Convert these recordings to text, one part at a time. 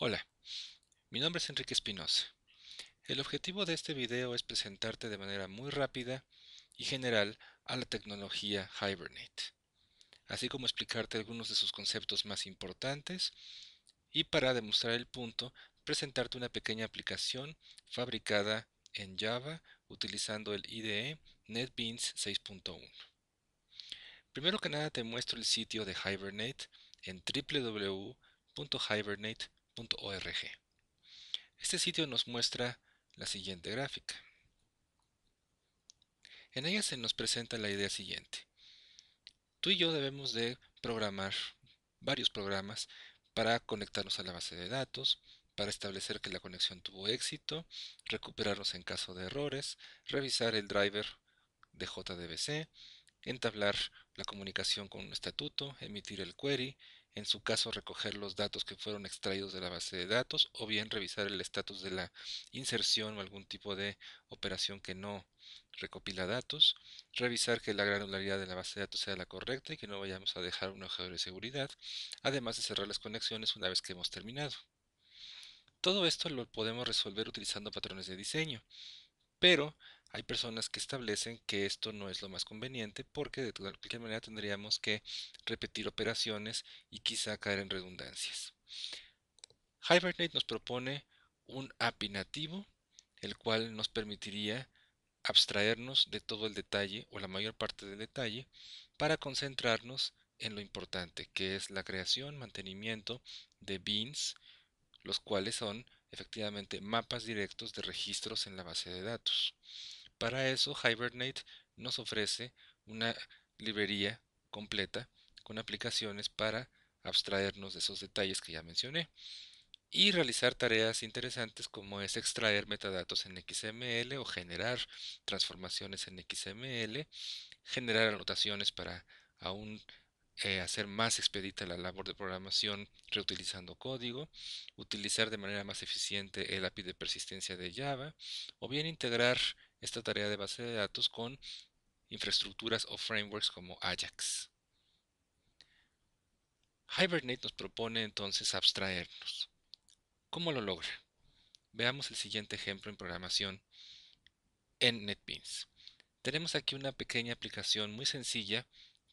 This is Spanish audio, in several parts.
Hola, mi nombre es Enrique Espinosa. El objetivo de este video es presentarte de manera muy rápida y general a la tecnología Hibernate, así como explicarte algunos de sus conceptos más importantes y para demostrar el punto, presentarte una pequeña aplicación fabricada en Java utilizando el IDE NetBeans 6.1. Primero que nada te muestro el sitio de Hibernate en www.hibernate.org. Este sitio nos muestra la siguiente gráfica. En ella se nos presenta la idea siguiente. Tú y yo debemos de programar varios programas para conectarnos a la base de datos, para establecer que la conexión tuvo éxito, recuperarnos en caso de errores, revisar el driver de JDBC, entablar la comunicación con un estatuto, emitir el query, en su caso recoger los datos que fueron extraídos de la base de datos o bien revisar el estatus de la inserción o algún tipo de operación que no recopila datos, revisar que la granularidad de la base de datos sea la correcta y que no vayamos a dejar un agujero de seguridad, además de cerrar las conexiones una vez que hemos terminado. Todo esto lo podemos resolver utilizando patrones de diseño. Pero hay personas que establecen que esto no es lo más conveniente porque de cualquier manera tendríamos que repetir operaciones y quizá caer en redundancias. Hibernate nos propone un API nativo, el cual nos permitiría abstraernos de todo el detalle o la mayor parte del detalle para concentrarnos en lo importante, que es la creación, mantenimiento de beans, los cuales son efectivamente mapas directos de registros en la base de datos. Para eso, Hibernate nos ofrece una librería completa con aplicaciones para abstraernos de esos detalles que ya mencioné y realizar tareas interesantes como es extraer metadatos en XML o generar transformaciones en XML, generar anotaciones para aún hacer más expedita la labor de programación reutilizando código, utilizar de manera más eficiente el API de persistencia de Java, o bien integrar esta tarea de base de datos con infraestructuras o frameworks como Ajax. Hibernate nos propone entonces abstraernos. ¿Cómo lo logra? Veamos el siguiente ejemplo en programación en NetBeans. Tenemos aquí una pequeña aplicación muy sencilla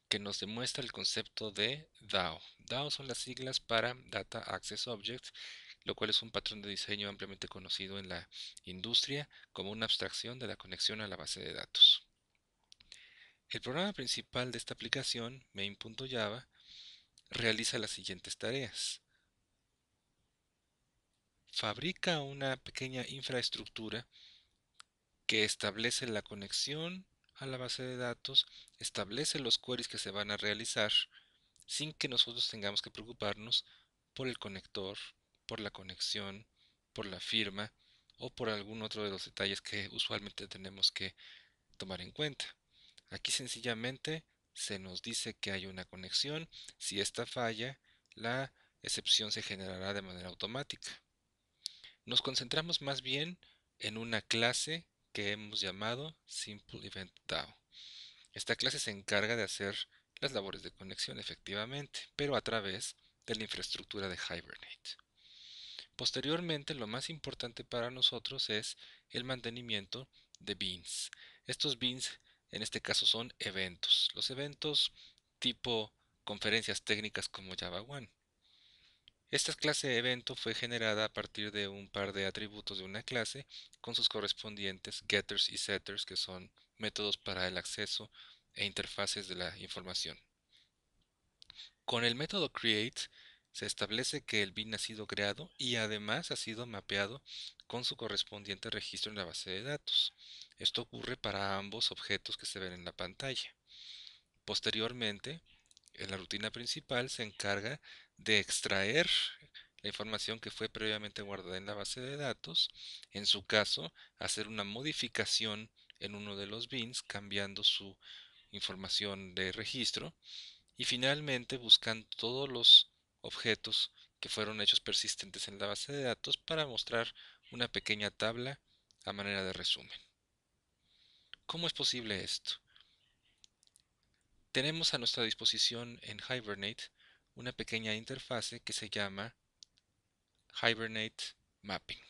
que nos demuestra el concepto de DAO. DAO son las siglas para Data Access Object, lo cual es un patrón de diseño ampliamente conocido en la industria como una abstracción de la conexión a la base de datos. El programa principal de esta aplicación, main.java, realiza las siguientes tareas. Fabrica una pequeña infraestructura que establece la conexión a la base de datos, establece los queries que se van a realizar, sin que nosotros tengamos que preocuparnos por el conector, por la conexión, por la firma o por algún otro de los detalles que usualmente tenemos que tomar en cuenta. Aquí sencillamente se nos dice que hay una conexión. Si esta falla, la excepción se generará de manera automática. Nos concentramos más bien en una clase que hemos llamado Simple Event DAO. Esta clase se encarga de hacer las labores de conexión efectivamente, pero a través de la infraestructura de Hibernate. Posteriormente, lo más importante para nosotros es el mantenimiento de beans. Estos beans en este caso son eventos. Los eventos tipo conferencias técnicas como Java One. Esta clase de evento fue generada a partir de un par de atributos de una clase con sus correspondientes getters y setters, que son métodos para el acceso e interfaces de la información. Con el método create se establece que el bin ha sido creado y además ha sido mapeado con su correspondiente registro en la base de datos. Esto ocurre para ambos objetos que se ven en la pantalla. Posteriormente, en la rutina principal se encarga de extraer la información que fue previamente guardada en la base de datos, en su caso, hacer una modificación en uno de los bins cambiando su información de registro y finalmente buscando todos los objetos que fueron hechos persistentes en la base de datos para mostrar una pequeña tabla a manera de resumen. ¿Cómo es posible esto? Tenemos a nuestra disposición en Hibernate una pequeña interfase que se llama Hibernate Mapping.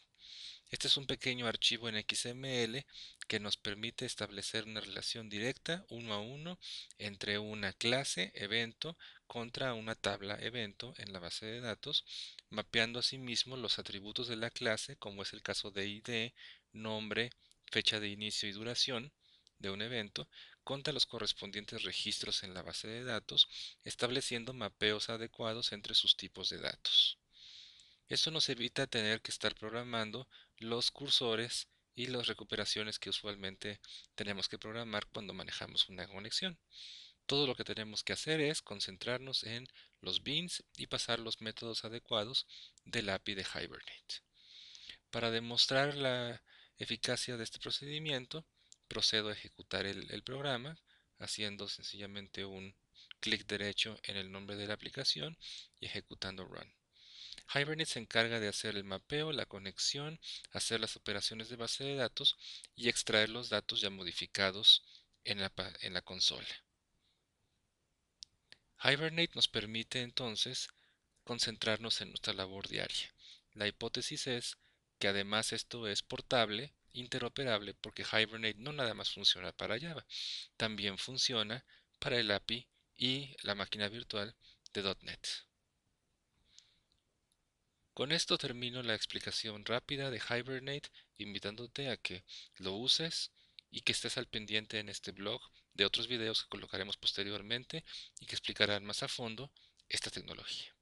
Este es un pequeño archivo en XML que nos permite establecer una relación directa, uno a uno, entre una clase evento contra una tabla evento en la base de datos, mapeando asimismo los atributos de la clase, como es el caso de ID, nombre, fecha de inicio y duración de un evento, contra los correspondientes registros en la base de datos, estableciendo mapeos adecuados entre sus tipos de datos. Esto nos evita tener que estar programando los cursores y las recuperaciones que usualmente tenemos que programar cuando manejamos una conexión. Todo lo que tenemos que hacer es concentrarnos en los beans y pasar los métodos adecuados del API de Hibernate. Para demostrar la eficacia de este procedimiento, procedo a ejecutar el programa haciendo sencillamente un clic derecho en el nombre de la aplicación y ejecutando Run. Hibernate se encarga de hacer el mapeo, la conexión, hacer las operaciones de base de datos y extraer los datos ya modificados en la consola. Hibernate nos permite entonces concentrarnos en nuestra labor diaria. La hipótesis es que además esto es portable, interoperable, porque Hibernate no nada más funciona para Java, también funciona para el API y la máquina virtual de .NET. Con esto termino la explicación rápida de Hibernate, invitándote a que lo uses y que estés al pendiente en este blog de otros videos que colocaremos posteriormente y que explicarán más a fondo esta tecnología.